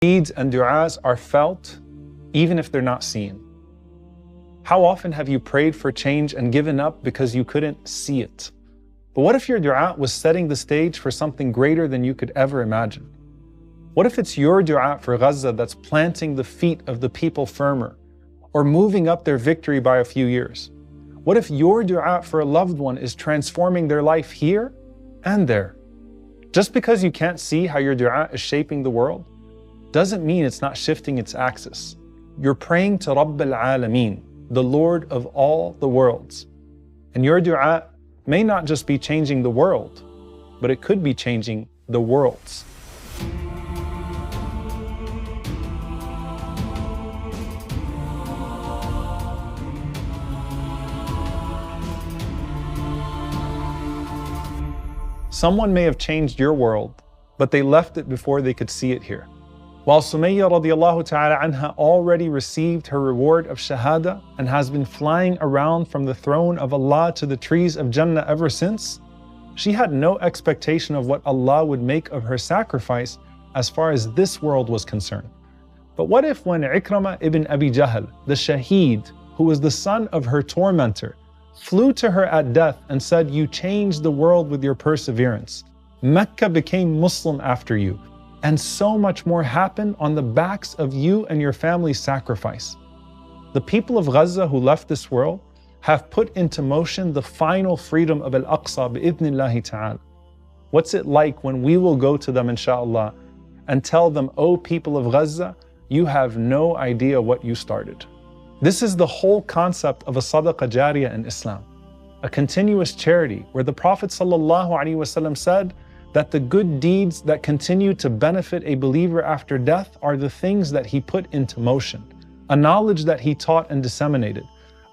Needs and du'as are felt even if they're not seen. How often have you prayed for change and given up because you couldn't see it? But what if your du'a was setting the stage for something greater than you could ever imagine? What if it's your du'a for Gaza that's planting the feet of the people firmer or moving up their victory by a few years? What if your du'a for a loved one is transforming their life here and there? Just because you can't see how your du'a is shaping the world doesn't mean it's not shifting its axis. You're praying to Rabb al-Alameen, the Lord of all the worlds. And your du'a may not just be changing the world, but it could be changing the worlds. Someone may have changed your world, but they left it before they could see it here. While Sumayya radiallahu ta'ala anha already received her reward of shahada and has been flying around from the throne of Allah to the trees of Jannah ever since, she had no expectation of what Allah would make of her sacrifice as far as this world was concerned. But what if when Ikramah ibn Abi Jahl, the shaheed, who was the son of her tormentor, flew to her at death and said, "You changed the world with your perseverance. Mecca became Muslim after you. And so much more happened on the backs of you and your family's sacrifice." The people of Gaza who left this world have put into motion the final freedom of Al-Aqsa bi'idhnillahi ta'ala. What's it like when we will go to them inshaAllah and tell them, "O people of Gaza, you have no idea what you started." This is the whole concept of a sadaqah jariyah in Islam, a continuous charity where the Prophet ﷺ said that the good deeds that continue to benefit a believer after death are the things that he put into motion, a knowledge that he taught and disseminated,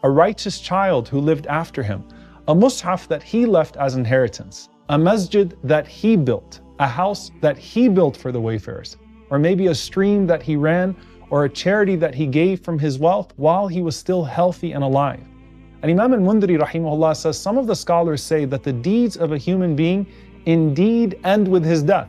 a righteous child who lived after him, a mushaf that he left as inheritance, a masjid that he built, a house that he built for the wayfarers, or maybe a stream that he ran, or a charity that he gave from his wealth while he was still healthy and alive. And Imam al-Mundhiri rahimahullah says some of the scholars say that the deeds of a human being indeed end with his death.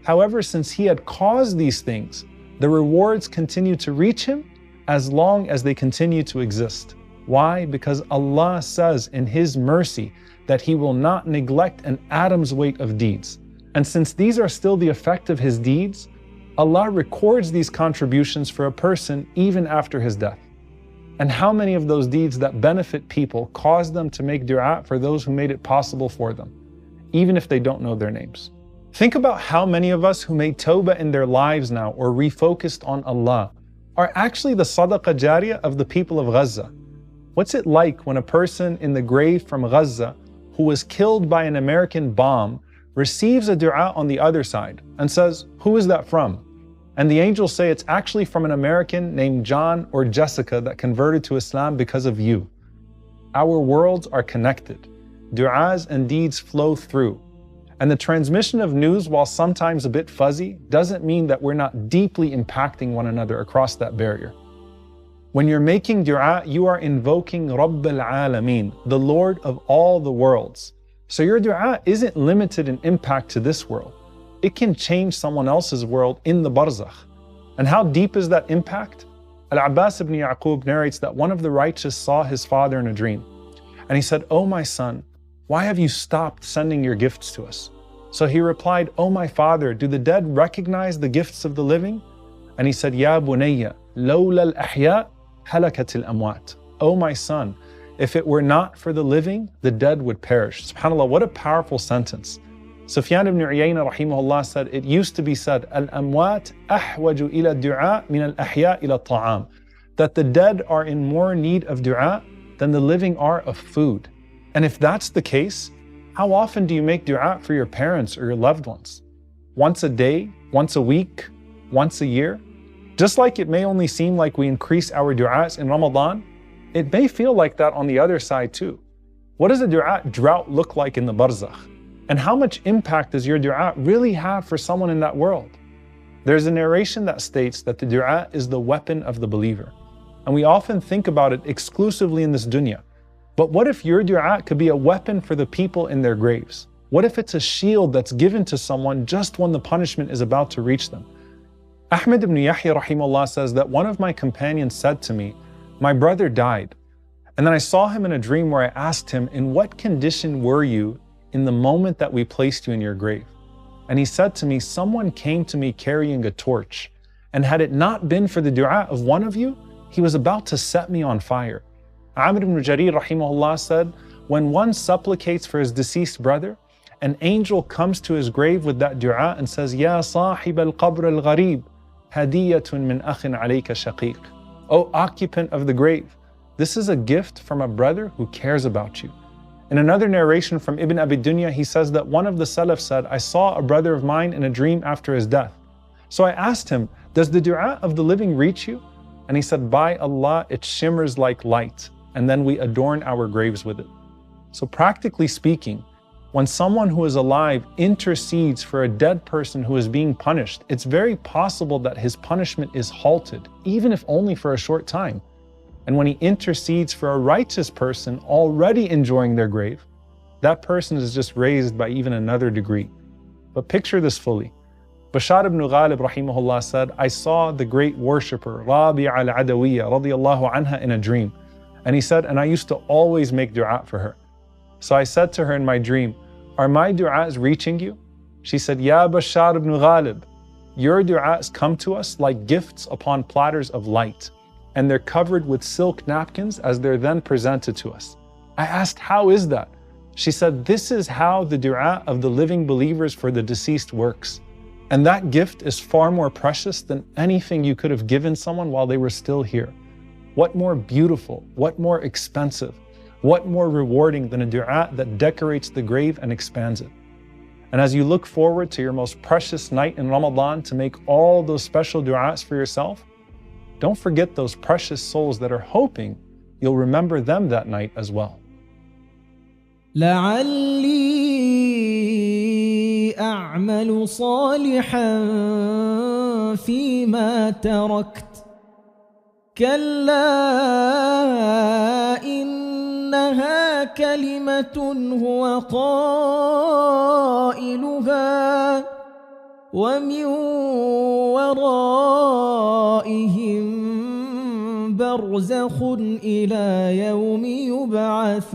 However, since he had caused these things, the rewards continue to reach him as long as they continue to exist. Why? Because Allah says in His mercy that He will not neglect an atom's weight of deeds. And since these are still the effect of his deeds, Allah records these contributions for a person even after his death. And how many of those deeds that benefit people cause them to make du'a for those who made it possible for them, even if they don't know their names? Think about how many of us who made tawbah in their lives now or refocused on Allah are actually the sadaqah jariyah of the people of Gaza. What's it like when a person in the grave from Gaza who was killed by an American bomb receives a du'a on the other side and says, "Who is that from?" And the angels say it's actually from an American named John or Jessica that converted to Islam because of you. Our worlds are connected. Du'as and deeds flow through. And the transmission of news, while sometimes a bit fuzzy, doesn't mean that we're not deeply impacting one another across that barrier. When you're making du'a, you are invoking Rabb al-Alameen, the Lord of all the worlds. So your du'a isn't limited in impact to this world. It can change someone else's world in the barzakh. And how deep is that impact? Al-Abbas ibn Yaqub narrates that one of the righteous saw his father in a dream. And he said, "Oh my son, why have you stopped sending your gifts to us?" So he replied, "Oh my father, do the dead recognize the gifts of the living?" And he said, "Ya bunayya, lawla al-ahya, halakat al-amwat." Oh my son, if it were not for the living, the dead would perish. SubhanAllah, what a powerful sentence. Sufyan ibn Uyayna rahimahullah said, it used to be said, "Al-amwat ahwaju ila du'a min al-ahya ila ta'am," that the dead are in more need of du'a than the living are of food. And if that's the case, how often do you make du'a for your parents or your loved ones? Once a day, once a week, once a year? Just like it may only seem like we increase our du'as in Ramadan, it may feel like that on the other side too. What does a du'a drought look like in the barzakh? And how much impact does your du'a really have for someone in that world? There's a narration that states that the du'a is the weapon of the believer. And we often think about it exclusively in this dunya. But what if your du'a could be a weapon for the people in their graves? What if it's a shield that's given to someone just when the punishment is about to reach them? Ahmed ibn Yahya rahimahullah says that one of my companions said to me, "My brother died." And then I saw him in a dream where I asked him, "In what condition were you in the moment that we placed you in your grave?" And he said to me, "Someone came to me carrying a torch, and had it not been for the dua of one of you, he was about to set me on fire." Amr ibn Jarir rahimahullah said, when one supplicates for his deceased brother, an angel comes to his grave with that dua and says, "Ya sahib al-qabr al-gharib, hadiyatun min akhin alayka shaqiq." O occupant of the grave, this is a gift from a brother who cares about you. In another narration from Ibn Abi Dunya, he says that one of the Salaf said, "I saw a brother of mine in a dream after his death. So I asked him, 'Does the dua of the living reach you?' And he said, 'By Allah, it shimmers like light, and then we adorn our graves with it.'" So practically speaking, when someone who is alive intercedes for a dead person who is being punished, it's very possible that his punishment is halted, even if only for a short time. And when he intercedes for a righteous person already enjoying their grave, that person is just raised by even another degree. But picture this fully. Bashar ibn Ghalib rahimahullah said, "I saw the great worshipper Rabi'a al-Adawiyya radiyallahu anha in a dream." And he said, "And I used to always make dua for her. So I said to her in my dream, 'Are my du'as reaching you?' She said, 'Ya Bashar ibn Ghalib, your du'as come to us like gifts upon platters of light, and they're covered with silk napkins as they're then presented to us.' I asked, 'How is that?' She said, 'This is how the du'a of the living believers for the deceased works. And that gift is far more precious than anything you could have given someone while they were still here. What more beautiful, what more expensive, what more rewarding than a dua that decorates the grave and expands it?' And as you look forward to your most precious night in Ramadan to make all those special du'as for yourself, don't forget those precious souls that are hoping you'll remember them that night as well. لعلي أعمل صالحا فيما تركت كلا إنها كلمة هو قائلها ومن ورائهم برزخ إلى يوم يبعثون